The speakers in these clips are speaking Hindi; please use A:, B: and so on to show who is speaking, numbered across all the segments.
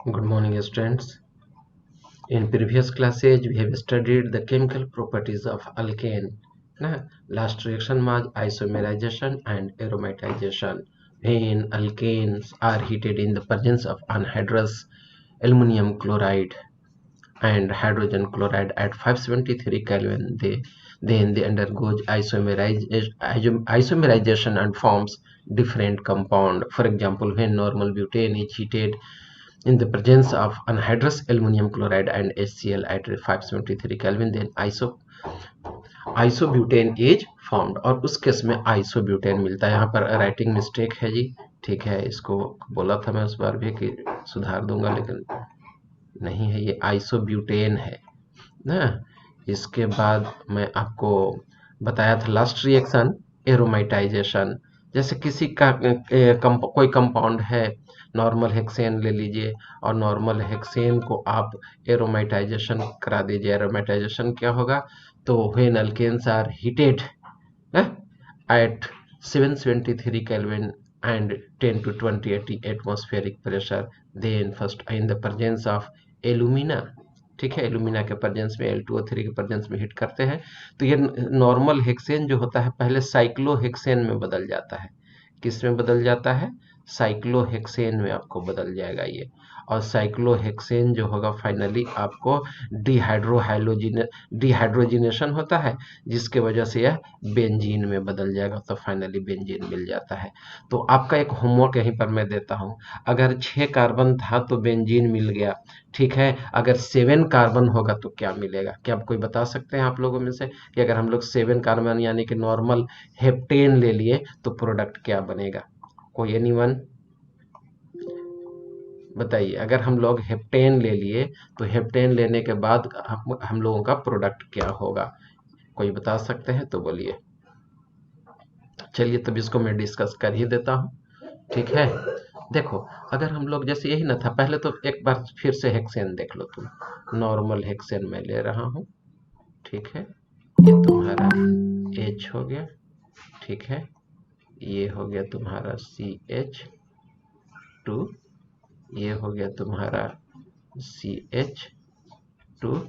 A: Good morning, students. In previous classes, we have studied the chemical properties of alkane. Last reaction was isomerization and aromatization. When alkanes are heated in the presence of anhydrous aluminum chloride and hydrogen chloride at 573 Kelvin, they undergo isomerization and forms different compound. For example, when normal butane is heated in the presence of anhydrous aluminum chloride and HCl at 573 Kelvin, then isobutane is formed और उस केस में isobutane मिलता है। यहाँ पर राइटिंग मिस्टेक है जी, ठीक है, इसको बोला था मैं उस बार भी कि सुधार दूंगा, लेकिन नहीं है, ये isobutane है ना। इसके बाद मैं आपको बताया था लास्ट रिएक्शन एरोमेटाइजेशन। जैसे किसी का कोई कंपाउंड है, नॉर्मल हेक्सेन ले लीजिए और नॉर्मल हेक्सेन को आप एरोमेटाइजेशन करा दीजिए। एरोमेटाइजेशन क्या होगा, तो when alkanes are heated at 773 Kelvin and 10 to 20 atmospheric pressure, then first in the presence of alumina, ठीक है, एलुमिना के प्रेजेंस में Al2O3 के प्रेजेंस में हिट करते हैं तो ये नॉर्मल हेक्सेन जो होता है पहले साइक्लोहेक्सेन में बदल जाता है। किस में बदल जाता है? साइक्लोहेक्सेन में आपको बदल जाएगा ये। और साइक्लोहेक्सेन जो होगा फाइनली आपको डिहाइड्रोजिनेशन होता है, जिसके वजह से यह बेंजीन में बदल जाएगा, तो फाइनली बेंजीन मिल जाता है। तो आपका एक होमवर्क यहीं पर मैं देता हूं, अगर 6 कार्बन था तो बेंजीन मिल गया, ठीक है, अगर 7 कार्बन होगा तो क्या मिलेगा? क्या आप कोई बता सकते हैं आप लोगों में से कि अगर हम लोग 7 कार्बन यानी कि नॉर्मल हेप्टेन ले लिए तो प्रोडक्ट क्या बनेगा? कोई एनीवन बताइए। अगर हम लोग हेप्टेन ले लिए तो हेप्टेन लेने के बाद हम लोगों का प्रोडक्ट क्या होगा? कोई बता सकते हैं तो बोलिए। चलिए तब इसको मैं डिस्कस कर ही देता हूँ, ठीक है। देखो, अगर हम लोग जैसे यही ना था, पहले तो एक बार फिर से हेक्सेन देख लो तुम। नॉर्मल हेक्सेन मैं ले रहा हूँ, ठीक है, ये तुम्हारा H हो गया, ठीक है, ये हो गया तुम्हारा CH2, ये हो गया तुम्हारा CH2,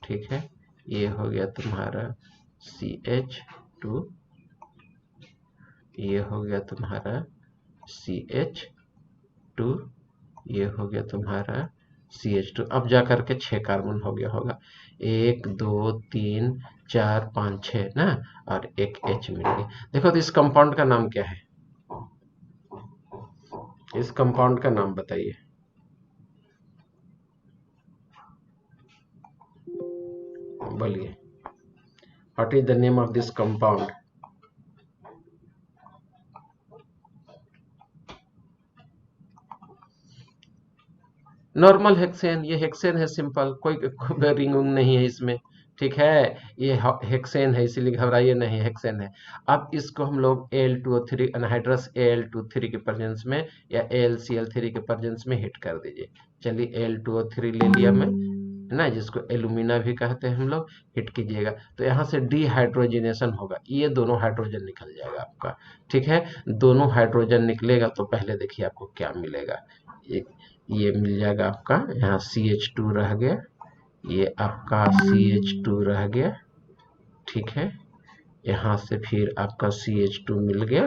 A: ठीक है, ये हो गया तुम्हारा CH2, ये हो गया तुम्हारा CH2, ये हो गया तुम्हारा CH2। अब जा करके 6 कार्बन हो गया होगा, 1 2 3 4 5 6 ना, और एक H मिल गया। देखो तो इस कंपाउंड का नाम क्या है? इस कंपाउंड का नाम बताइए। बोलिए, what is the name of this compound? Normal hexane, ये हेक्सेन है, सिंपल, कोई रिंग नहीं है इसमें, ठीक है, ये हेक्सेन है, इसीलिए घबराइए नहीं, हेक्सेन है। अब इसको हम लोग Al2O3 अनहाइड्रस Al2O3 के प्रेजेंस में या AlCl3 के प्रेजेंस में हिट कर दीजिए। चलिए Al2O3 ले लिया मैं ना, जिसको एलुमिना भी कहते हैं हम लोग, हिट कीजिएगा तो यहाँ से डिहाइड्रोजिनेशन होगा, ये दोनों हाइड्रोजन निकल जाएगा आपका, ठीक है। दोनों हाइड्रोजन निकलेगा तो पहले देखिए आपको क्या मिलेगा, ये मिल जाएगा आपका, यहाँ CH2 रह गया, ये आपका CH2 रह गया, ठीक है, यहाँ से फिर आपका CH2 मिल गया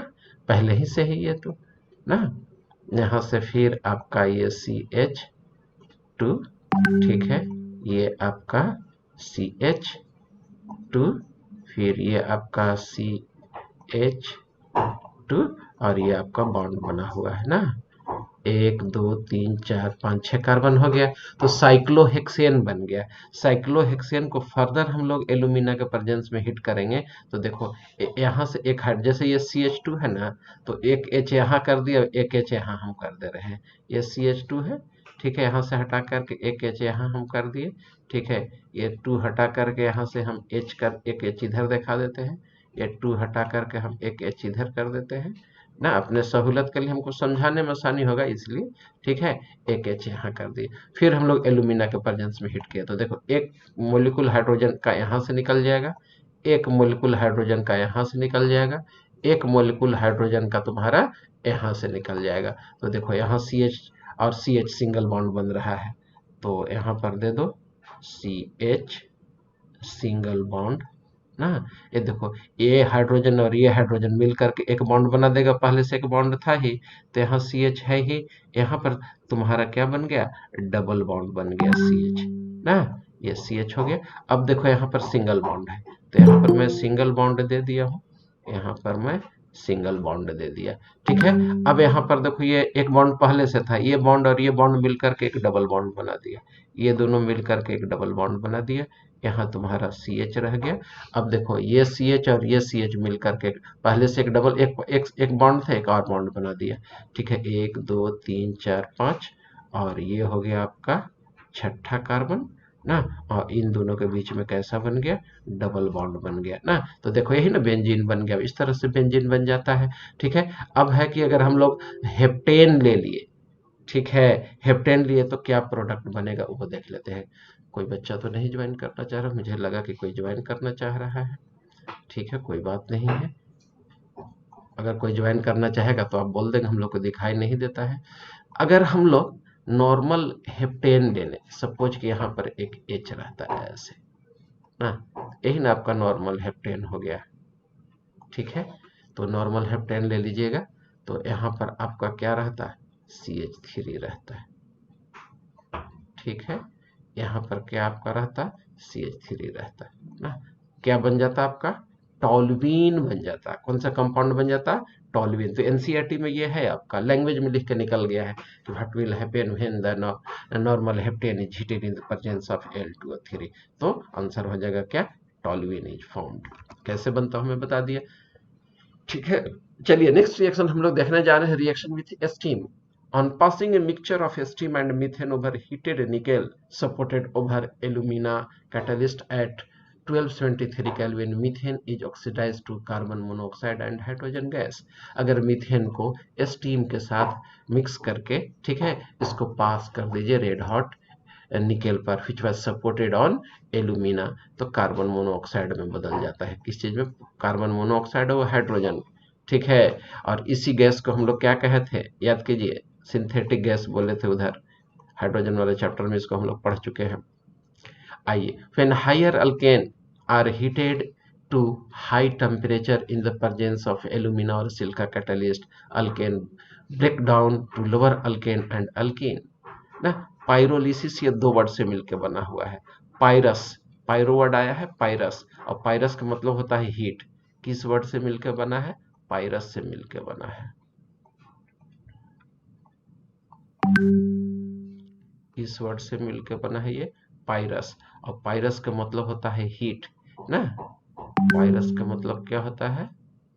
A: पहले ही से ही, ये तो ना, यहाँ से फिर आपका ये CH2, ठीक है, ये आपका CH2, फिर ये आपका CH2 और ये आपका बॉन्ड बना हुआ है ना, 1 2 3 4 5 6 कार्बन हो गया, तो साइक्लोहेक्सेन बन गया। साइक्लोहेक्सेन को फर्दर हम लोग एलुमिना के प्रेजेंस में हिट करेंगे तो देखो यहाँ से एक हाइड, जैसे ये CH2 है ना, तो एक H यहाँ कर दिया, एक H यहाँ हम कर दे रहे हैं, ये CH2 है, ठीक है, यहाँ से हटा करके एक H यहाँ हम कर दिए, ठीक है, ये 2 हटा करके यहाँ से हम H कर एक H इधर दिखा देते हैं, ये 2 हटा करके हम एक H इधर कर देते हैं ना, अपने सहूलत के लिए, हमको समझाने में आसानी होगा इसलिए, ठीक है, एक H यहाँ कर दिए। फिर हम लोग एलुमिना के प्रेजेंस में हिट किए तो देखो एक मोलिकुल हाइड्रोजन का यहाँ से निकल जाएगा, एक मोलिकुल हाइड्रोजन का यहाँ से निकल जाएगा, एक मोलिकुल हाइड्रोजन का तुम्हारा यहाँ से निकल जाएगा। तो देखो यहाँ CH और CH सिंगल बॉन्ड बन रहा है, तो यहाँ पर दे दो CH सिंगल बॉन्ड ना। ये देखो, ये हाइड्रोजन और ये हाइड्रोजन मिल करके एक बॉन्ड बना देगा, पहले से एक बॉन्ड था ही, तो यहाँ CH है ही, यहाँ पर तुम्हारा क्या बन गया, डबल बॉन्ड बन गया CH ना, ये CH हो गया। अब देखो यहाँ पर सिंगल बॉन्ड है, तो यहाँ पर मैं सिंगल बॉन्ड दे दिया हूँ, यहाँ पर मैं सिंगल बॉन्ड दे दिया, ठीक है। अब यहाँ पर देखो, ये एक बॉन्ड पहले से था, ये बॉन्ड और ये बॉन्ड मिलकर के एक डबल बॉन्ड बना दिया, ये दोनों मिलकर के एक डबल बॉन्ड बना दिया, यहाँ तुम्हारा CH रह गया। अब देखो, ये CH और ये CH मिलकर के पहले से एक डबल एक बॉन्ड था, एक और बॉन्ड बना दिया, ठीक है। 1 2 3 4 5, और ये हो गया आपका छठा कार्बन ना, और इन दोनों के बीच में कैसा बन गया, डबल बॉन्ड बन गया ना। तो देखो यही ना बेंजीन बन गया, इस तरह से बेंजीन बन जाता है, ठीक है। अब है कि अगर हम लोग हेप्टेन ले लिए, ठीक है, हेप्टेन लिए तो क्या प्रोडक्ट बनेगा वो देख लेते हैं। कोई बच्चा तो नहीं ज्वाइन करना चाह रहा, मुझे लगा कि कोई ज्वाइन करना चाह रहा है, ठीक है, कोई बात नहीं है। अगर कोई ज्वाइन करना चाहेगा तो आप बोल देंगे, हम लोग को दिखाई नहीं देता है। अगर हम लोग नॉर्मल हेप्टेन ले लें, सपोज कि यहाँ पर एक H रहता है ऐसे ना, यही ना आपका नॉर्मल हेप्टेन हो गया, ठीक है। तो नॉर्मल हेप्टेन ले लीजिएगा, तो यहाँ पर आपका क्या रहता है, CH3 रहता है, ठीक है। यहाँ पर क्या आपका रहता है, CH3 रहता है ना। क्या बन जाता है आपका, टॉल्यूइन बन जाता है। कौन सा कंपाउंड बन जाता है, टॉल्यूइन। तो एनसीईआरटी में ये है, आपका लैंग्वेज में लिख के निकल गया है कि what will happen when the normal heptane is heated in the presence of Al2O3। तो आंसर हो जाएगा क्या, टॉल्यूइन इज फॉर्म्ड। कैसे बनता हूं मैं बता दिया, ठीक है। चलिए नेक्स्ट रिएक्शन हम लोग देखने जा रहे हैं, reaction with steam. On passing a mixture of steam and methane over heated nickel supported over alumina catalyst at 1273 Kelvin, methane is oxidized to carbon monoxide and hydrogen gas। अगर मीथेन को स्टीम के साथ मिक्स करके, ठीक है, इसको पास कर दीजिए रेड हॉट निकेल पर, which was supported on alumina, तो कार्बन मोनोऑक्साइड में बदल जाता है। किस चीज में, कार्बन मोनोऑक्साइड और हाइड्रोजन, ठीक है। और इसी गैस को हम लोग क्या कहे थे, याद कीजिए, सिंथेटिक गैस बोले थे उधर, हाइड्रोजन वाले चैप्टर में इसको हम लोग पढ़ चुके हैं। आइए, when higher alkane are heated to high temperature in the presence of alumina or silica catalyst, alkane break down to lower alkane and alkene ना। पायरोलिसिस ये दो वर्ड से मिलकर बना हुआ है। पायरस, पायरो वर्ड आया है पायरस, और पायरस का मतलब होता है हीट। किस वर्ड से मिलकर बना है, पायरस से मिलकर बना है। इस वर्ड से मिलकर बना है ये पायरस, और पायरस का मतलब होता है हीट ना। पायरस का मतलब क्या होता है,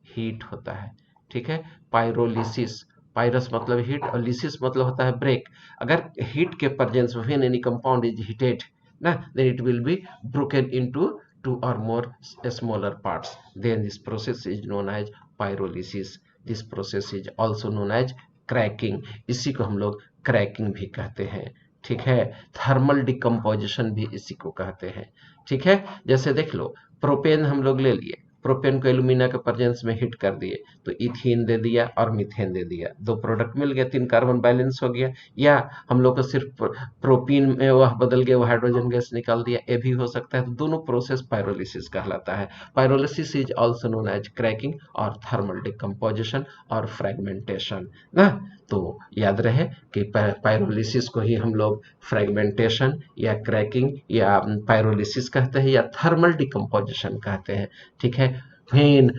A: हीट होता है, ठीक है। पायरोलिसिस, पायरस मतलब हीट और लिसिस मतलब होता है ब्रेक। अगर हीट के प्रेजेंस में when any compound is heated ना, then it will be broken into two और more smaller parts, then this process is known as pyrolysis. This process is also known as cracking, इसी को हम लोग क्रैकिंग भी कहते हैं, ठीक है। थर्मल डिकम्पोजिशन भी इसी को कहते हैं, ठीक है। जैसे देख लो, प्रोपेन हम लोग ले लिए, प्रोपेन को एल्यूमिना के प्रेजेंस में हीट कर दिए, तो इथीन दे दिया और मीथेन दे दिया, दो प्रोडक्ट मिल गया, 3 कार्बन बैलेंस हो गया। या हम लोग को सिर्फ प्रोपीन में वह बदल गया, वो हाइड्रोजन गैस निकाल दिया, ये भी हो सकता है। तो दोनों प्रोसेस पायरोलिसिस कहलाता है। Pyrolysis is also known as cracking और थर्मल डिकम्पोजिशन और फ्रेगमेंटेशन ना। तो याद रहे कि पायरोलिसिस को ही हम लोग फ्रेगमेंटेशन या क्रैकिंग या पायरोलिसिस कहते हैं या थर्मल डिकम्पोजिशन कहते हैं, ठीक है। When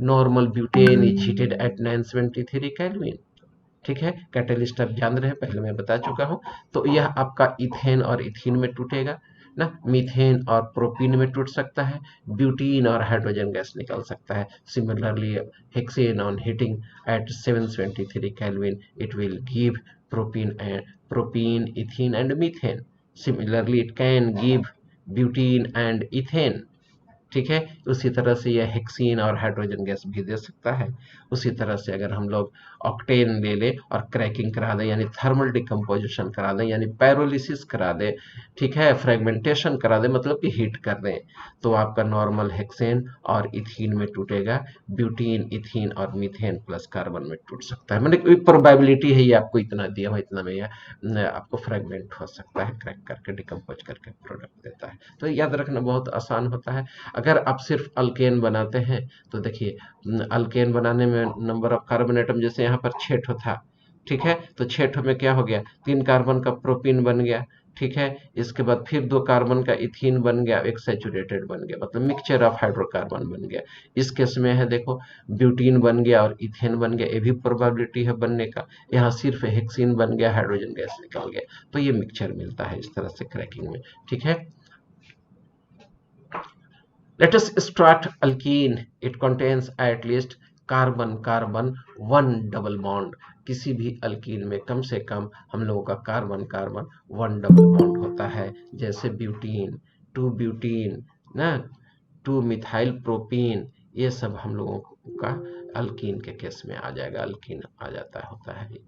A: normal butane is heated at 973 kelvin, ठीक है। कैटलिस्ट आप जान रहे हैं, पहले मैं बता चुका हूं। तो यह आपका इथेन और इथीन में टूटेगा ना, मीथेन और प्रोपीन में टूट सकता है, ब्यूटीन और हाइड्रोजन गैस निकल सकता है। Similarly hexane on heating eight 723 kelvin it will give propene, ethene and methane. Similarly, it can give butene and ethane, ठीक है। उसी तरह से यह हेक्सीन और हाइड्रोजन गैस भी दे सकता है। उसी तरह से अगर हम लोग ऑक्टेन ले लें और क्रैकिंग करा दें, यानी थर्मल डिकम्पोजिशन करा दें, यानी पैरोलिसिस करा दें, ठीक है, फ्रेगमेंटेशन करा दें, मतलब कि हीट कर दें, तो आपका नॉर्मल हेक्सेन और इथीन में टूटेगा, ब्यूटीन, इथीन और मीथेन प्लस कार्बन में टूट सकता है। मतलब प्रोबेबिलिटी है, ये आपको इतना दिया हुआ, इतना में यह आपको फ्रेगमेंट हो सकता है, क्रैक करके डिकम्पोज करके प्रोडक्ट देता है। तो याद रखना बहुत आसान होता है। अगर आप सिर्फ अल्केन बनाते हैं तो देखिए, अल्केन बनाने में नंबर ऑफ कार्बन एटम जैसे यहाँ पर 6 ठो था, ठीक है, तो 6 ठो में क्या हो गया, 3 कार्बन का प्रोपीन बन गया, ठीक है, इसके बाद फिर 2 कार्बन का इथीन बन गया, एक सैचुरेटेड बन गया, मतलब मिक्सचर ऑफ हाइड्रोकार्बन बन गया। इस केस में है देखो, ब्यूटीन बन गया और इथेन बन गया, ये भी प्रोबेबिलिटी है बनने का। यहाँ सिर्फ हेक्सीन बन गया, हाइड्रोजन गैस निकल गया, तो ये मिक्सचर मिलता है इस तरह से क्रैकिंग में, ठीक है। Let us start alkene. It contains at least carbon one double bond. किसी भी अल्कीन में कम से कम हम लोगों का कार्बन वन डबल बॉन्ड होता है, जैसे ब्यूटीन, टू ब्यूटीन ना, टू मिथाइल प्रोपीन, ये सब हम लोगों का अल्कीन के केस में आ जाएगा, अल्कीन आ जाता होता है।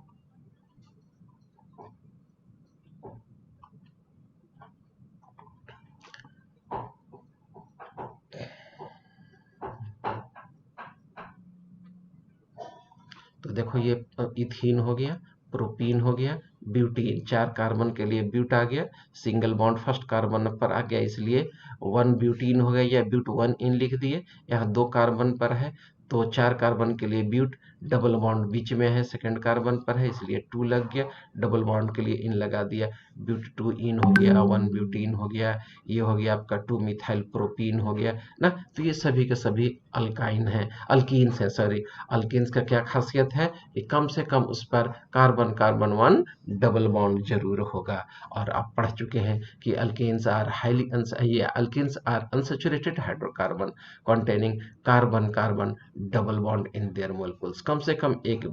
A: तो देखो ये इथीन हो गया, प्रोपीन हो गया, ब्यूटीन, 4 कार्बन के लिए ब्यूट आ गया, सिंगल बॉन्ड फर्स्ट कार्बन पर आ गया, इसलिए 1 ब्यूटीन हो गया, या ब्यूट 1 इन लिख दिए। यहाँ 2 कार्बन पर है तो 4 कार्बन के लिए ब्यूट, डबल बॉन्ड बीच में है, सेकंड कार्बन पर है, इसलिए 2 लग गया, डबल बॉन्ड के लिए इन लगा दिया, ब्यूट 2 इन हो गया, 1 ब्यूटीन हो गया, ये हो गया आपका 2 मिथाइल प्रोपीन हो गया ना। तो ये सभी के सभी अल्काइन है, अल्कीन्स है, सॉरी। अल्कीन्स का क्या खासियत है कि कम से कम उस पर कार्बन वन डबल बॉन्ड जरूर होगा। और आप पढ़ चुके हैं कि अल्कीन्स आर हाईली ये alkenes are unsaturated hydrocarbon containing carbon double bond in their molecules. कम से कम एक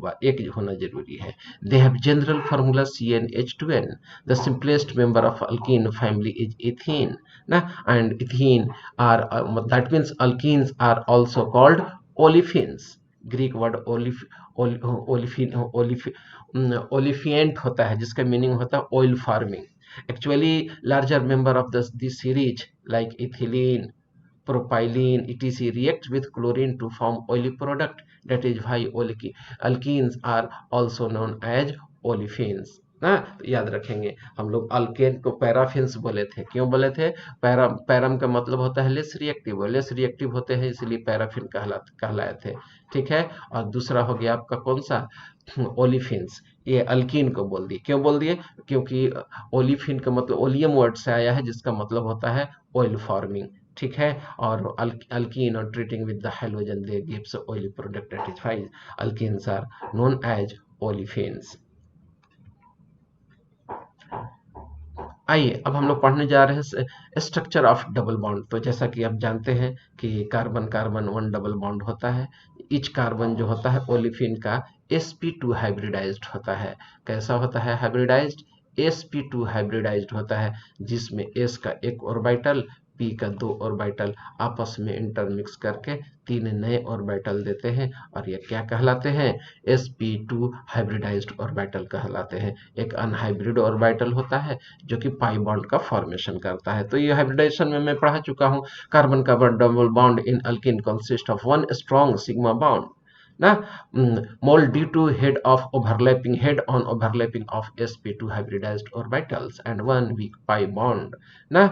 A: होना जरूरी है। They have general formula CnH2n। The simplest member of alkene family is ethene ना, and ethene are that means alkenes are also called olefins. Greek word olefiant होता है, जिसका मीनिंग होता है oil forming. Actually larger member of this series like ethylene, propylene etc reacts with chlorine to form oily product. That is why alkenes are also known as olefins ना। तो याद रखेंगे हम लोग अल्केन को पैराफिन्स बोले थे, क्यों बोले थे, पैरम का मतलब होता है लेस रिएक्टिव होते हैं, इसलिए पैराफिन कहलाए थे, ठीक है। और दूसरा हो गया आपका कौन सा, ओलिफिन्स, ये अल्कीन को बोल दिए, क्यों बोल दिए, क्योंकि ओलिफिन का मतलब ओलियम वर्ड से आया है, जिसका मतलब होता है ऑयल फार्मिंग, ठीक है। और अल्कीन और treating with the hydrogen they gives oily product, that is why alkenes are known as olefins. आइए अब हम लोग पढ़ने जा रहे हैं स्ट्रक्चर ऑफ डबल बॉन्ड। तो जैसा कि आप जानते हैं कि कार्बन वन डबल बॉन्ड होता है। ईच कार्बन जो होता है ओलिफिन का sp2 हाइब्रिडाइज्ड होता है। कैसा होता है हाइब्रिडाइज्ड, sp2 हाइब्रिडाइज्ड होता है, जिसमें s का एक ऑर्बिटल, p का 2 ऑर्बिटल आपस में इंटरमिक्स करके 3 नए ऑर्बिटल देते हैं, और ये क्या कहलाते हैं, sp2 हाइब्रिडाइज्ड ऑर्बिटल कहलाते हैं। एक अनहाइब्रिड ऑर्बिटल होता है जो कि पाई बॉन्ड का फॉर्मेशन करता है। तो ये हाइब्रिडाइजेशन में मैं पढ़ा चुका हूँ। Carbon double bond in alkene consist of 1 strong sigma bond ना, mould due to head on overlapping of sp2 hybridised orbitals and 1 weak pi bond ना,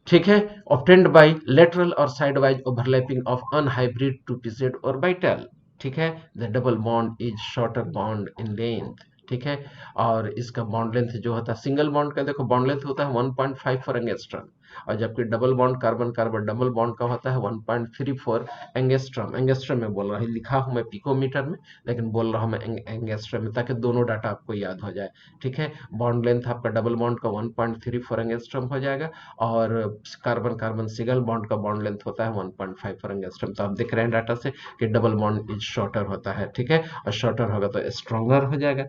A: ठीक है, ऑब्टेन्ड बाय लेटरल और sidewise overlapping of unhybrid 2pz orbital, ठीक है। The double bond is shorter bond in length, ठीक है। और इसका बॉन्ड लेंथ जो होता है, सिंगल बॉन्ड का देखो बॉन्ड लेंथ होता है 1.54 एंगस्ट्रॉम, और जबकि double bond carbon double bond का होता है 1.34 एंगस्ट्रॉम। एंगस्ट्रॉम में बोल रहा है, लिखा हूं मैं पिकोमीटर में, लेकिन बोल रहा हूं मैं एंगस्ट्रॉम में, ताकि दोनों डाटा आपको याद हो जाए, ठीक है। बॉन्ड लेंथ आपका डबल बॉन्ड का 1.34 एंगस्ट्रॉम हो जाएगा, और कार्बन सिंगल बॉन्ड का बॉन्ड लेंथ होता है 1.54 एंगस्ट्रॉम। तो आप देख रहे हैं डाटा से कि डबल बॉन्ड इज शॉर्टर होता है, ठीक है, और शॉर्टर होगा तो स्ट्रॉन्गर हो जाएगा।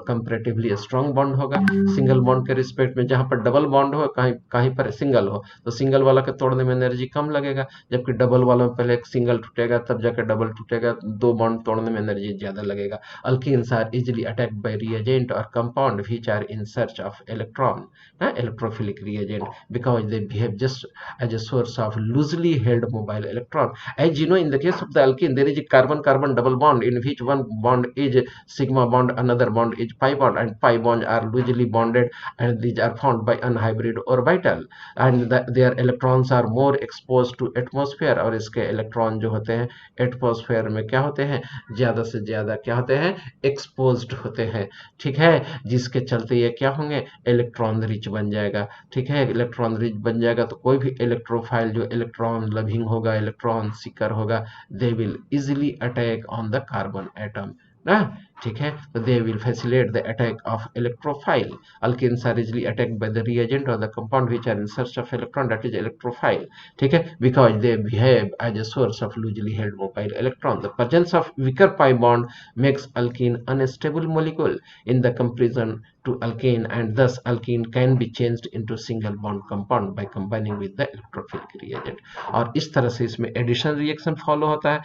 A: कंपैरेटिवली स्ट्रांग बॉन्ड होगा सिंगल बॉन्ड के रिस्पेक्ट में। जहां पर डबल बॉन्ड हो, कहीं कहीं पर सिंगल हो, तो सिंगल वाला के तोड़ने में एनर्जी कम लगेगा, जबकि डबल वाला में पहले एक सिंगल टूटेगा तब जाकर डबल टूटेगा, दो बॉन्ड तोड़ने में एनर्जी ज्यादा लगेगा। Alkenes are easily attacked by reagent और compound which are in search of electron, electrophilic reagent, because they behave just as a source of loosely held mobile electron. As you know, in the case of the alkene, there is a carbon-carbon double bond in which one bond is sigma bond, another bond is pi bond, and pi bonds are loosely bonded, and these are formed by anhybrid orbital, and their electrons are more exposed to atmosphere। और इसके इलेक्ट्रॉन जो होते हैं एटमॉस्फेयर में क्या होते हैं, ज्यादा से ज्यादा क्या होते हैं, एक्सपोज्ड होते हैं। ठीक है, जिसके चलते ये क्या होंगे, इलेक्ट्रॉन रिच बन जाएगा। ठीक है, इलेक्ट्रॉन रिच बन जाएगा तो कोई भी इलेक्ट्रोफाइल जो इलेक्ट्रॉन लविंग होगा, इलेक्ट्रॉन सीकर होगा, they will easily attack on the carbon atom ना। ठीक है, तो they will facilitate the attack of electrophile. Alkanes are easily attacked by the reagent और the compound which are in search of electron, that is electrophile. ठीक है, because they behave as a source of loosely held mobile electron. The presence of weaker pi bond makes alkene unstable molecule in the comparison to alkane, and thus alkene can be changed into single bond compound by combining with the electrophilic reagent। और इस तरह से इसमें addition reaction follow होता है।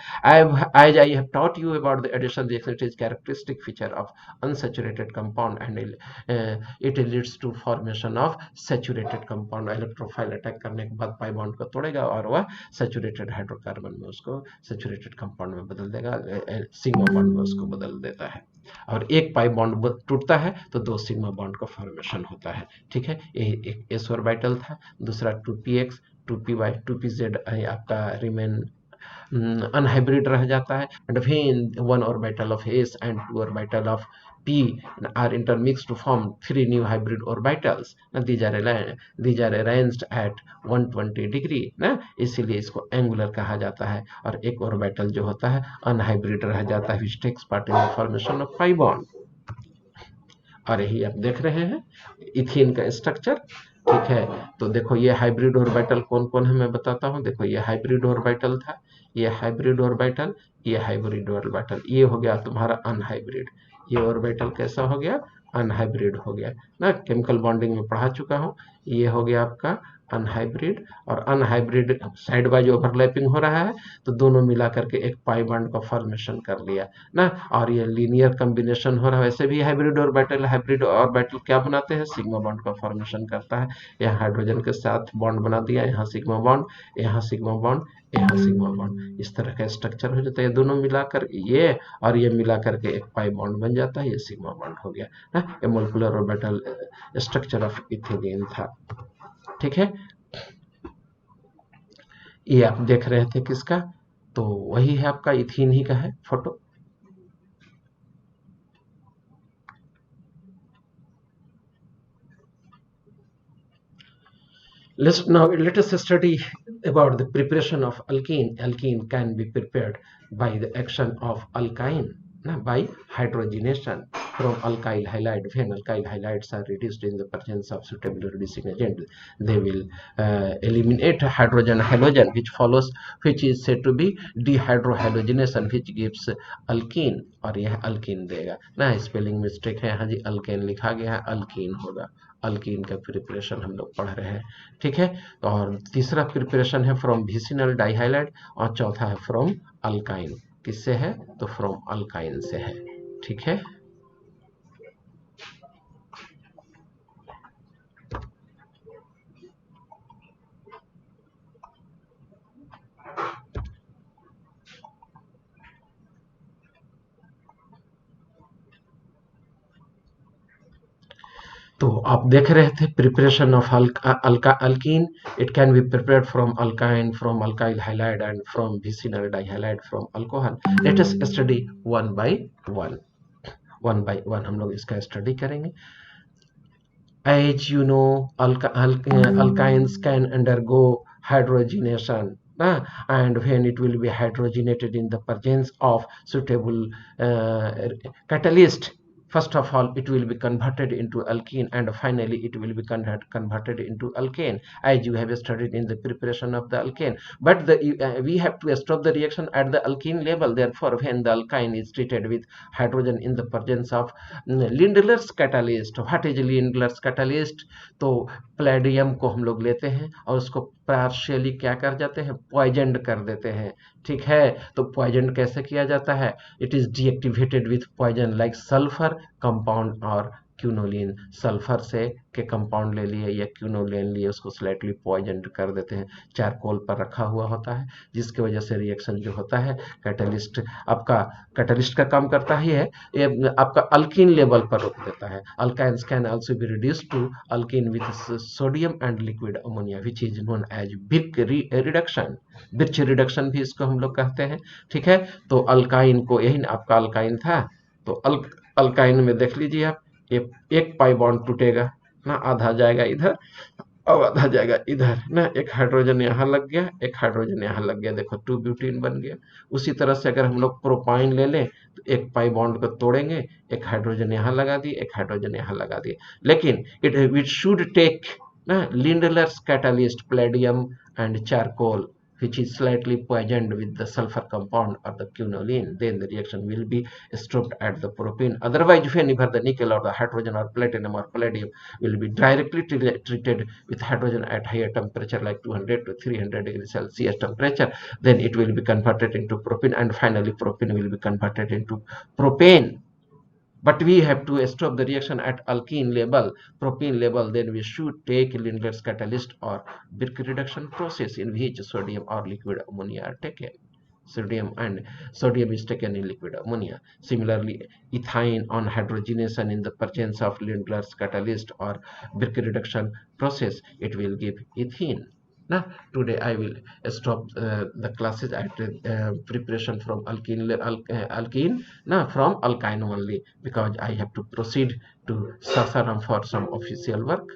A: As I have taught you about the addition reaction, it is characteristic feature of unsaturated compound, and it leads to formation of saturated compound। electrophile attack करने के बाद pi bond को तोड़ेगा और वह saturated hydrocarbon में उसको saturated compound में बदल देगा, sigma bond में उसको बदल देता है। और एक पाई बॉन्ड टूटता है तो दो सिग्मा बॉन्ड का फॉर्मेशन होता है। ठीक है, ये एक एस ऑर्बिटल था, दूसरा 2px 2py 2pz आपका रिमेन अनहाइब्रिड रह जाता है। एंड फिर one orbital of S and to orbital of p are intermixed to form three new hybrid orbitals। these are arranged at 120 degree ना, इसीलिए इसको एंगुलर कहा जाता है। और एक ऑर्बिटल जो होता है अनहाइब्रिड रह जाता है, which takes part in the formation of pi bond। और यही आप देख रहे हैं इथीन का स्ट्रक्चर। ठीक है, तो देखो ये हाइब्रिड ऑर्बिटल कौन कौन है मैं बताता हूँ। देखो ये हाइब्रिड ऑर्बिटल था, ये हाइब्रिड ऑर्बिटल, ये हाइब्रिड ऑर्बिटल, ये हो गया तुम्हारा अनहाइब्रिड। ये ऑर्बिटल कैसा हो गया, अनहाइब्रिड हो गया ना, केमिकल बॉन्डिंग में पढ़ा चुका हूँ। ये हो गया आपका अनहाइब्रिड, और अनहाइब्रिड साइड बाय ओवरलैपिंग हो रहा है तो दोनों मिला करके एक पाई बॉन्ड का फॉर्मेशन कर लिया ना। और ये लीनियर कॉम्बिनेशन हो रहा है। वैसे भी हाइब्रिड ऑर्बिटल क्या बनाते हैं, सिग्मा बॉन्ड का फॉर्मेशन करता है। यहाँ हाइड्रोजन के साथ बॉन्ड बना दिया, यहाँ सिग्मा बॉन्ड, यहाँ सिग्मा बॉन्ड, यहाँ सिग्मा बॉन्ड, इस तरह का स्ट्रक्चर हो जाता है। ये दोनों मिलाकर ये और ये मिला करके एक पाई बॉन्ड बन जाता है, ये सिग्मा बॉन्ड हो गया ना। ये molecular orbital structure of ethylene था। ठीक है, ये आप देख रहे थे किसका, तो वही है आपका इथीन ही का है photo. Let us study about the preparation of alkene. Alkene can be prepared by the action of alkyne by hydrogenation from alkyl halide. When alkyl halides are reduced in the presence of suitable reducing agent, they will eliminate hydrogen halogen, which is said to be dehydrohalogenation, which gives alkene। और यह अल्कीन देगा ना, स्पेलिंग मिस्टेक है यहाँ जी, अल्केन लिखा गया है, अल्कीन होगा। अल्कीन का प्रिपरेशन हम लोग पढ़ रहे हैं। ठीक है, और तीसरा प्रिपरेशन है फ्रॉम विसिनल डाइहाइलाइड, और चौथा है फ्रॉम अल्काइन। किससे है, तो फ्रॉम अल्काइन से है। ठीक है, तो आप देख रहे थे preparation of alkene. It can be prepared from alkyne, from alkyl halide and from vicinal dihalide, from alcohol. Let us study one by one हम लोग इसका स्टडी करेंगे। As you know, alkynes can undergo hydrogenation, and when it will be hydrogenated in the presence of suitable catalyst, First of all, it will be converted into alkene, and finally it will be converted into alkane, as you have studied in the preparation of the alkane. But we have to stop the reaction at the alkene level. Therefore, when the alkyne is treated with hydrogen in the presence of Lindlar's catalyst, what is Lindlar's catalyst? तो प्लेडियम को हम लोग लेते हैं और उसको पार्शियली क्या कर जाते हैं, पॉइजन कर देते हैं। ठीक है, तो पॉइजन कैसे किया जाता है? It is deactivated with poison like sulphur compound और क्यूनोलिन। सल्फर से के कंपाउंड ले लिए या क्यूनोलिन लिए, उसको स्लाइटली पॉइजन कर देते हैं, चारकोल पर रखा हुआ होता है, जिसकी वजह से रिएक्शन जो होता है कैटलिस्ट आपका कैटलिस्ट का काम करता ही है, ये आपका अल्कीन लेवल पर रोक देता है। Alkynes can also be reduced to alkene with sodium and liquid ammonia which is known as Birch reduction. Birch reduction भी इसको हम लोग कहते हैं। ठीक है, तो अल्काइन को, यही आपका अल्काइन था, तो अल्काइन में देख लीजिए आप, एक पाई बॉन्ड टूटेगा ना, आधा जाएगा इधर और आधा जाएगा इधर ना, एक हाइड्रोजन यहाँ लग गया, एक हाइड्रोजन यहाँ लग गया, देखो 2 ब्यूटीन बन गया। उसी तरह से अगर हम लोग प्रोपाइन ले लें तो एक पाई बॉन्ड को तोड़ेंगे, एक हाइड्रोजन यहाँ लगा दिए, एक हाइड्रोजन यहाँ लगा दिए, लेकिन इट शुड टेक ना Lindlar's catalyst palladium and charcoal, which is slightly poisoned with the sulfur compound or the quinoline, then the reaction will be stopped at the propene. Otherwise, whenever the nickel or the hydrogen or platinum or palladium will be directly treated with hydrogen at higher temperature like 200 to 300 degrees Celsius temperature, then it will be converted into propene, and finally propene will be converted into propane. But we have to stop the reaction at alkene level, propene level, then we should take Lindlar's catalyst or Birk reduction process, in which sodium or liquid ammonia are taken. Sodium is taken in liquid ammonia. Similarly, ethane on hydrogenation in the presence of Lindlar's catalyst or Birk reduction process, it will give ethene. Now, today I will stop the classes at preparation from alkene, now from alkyne only, because I have to proceed to Sasaram for some official work.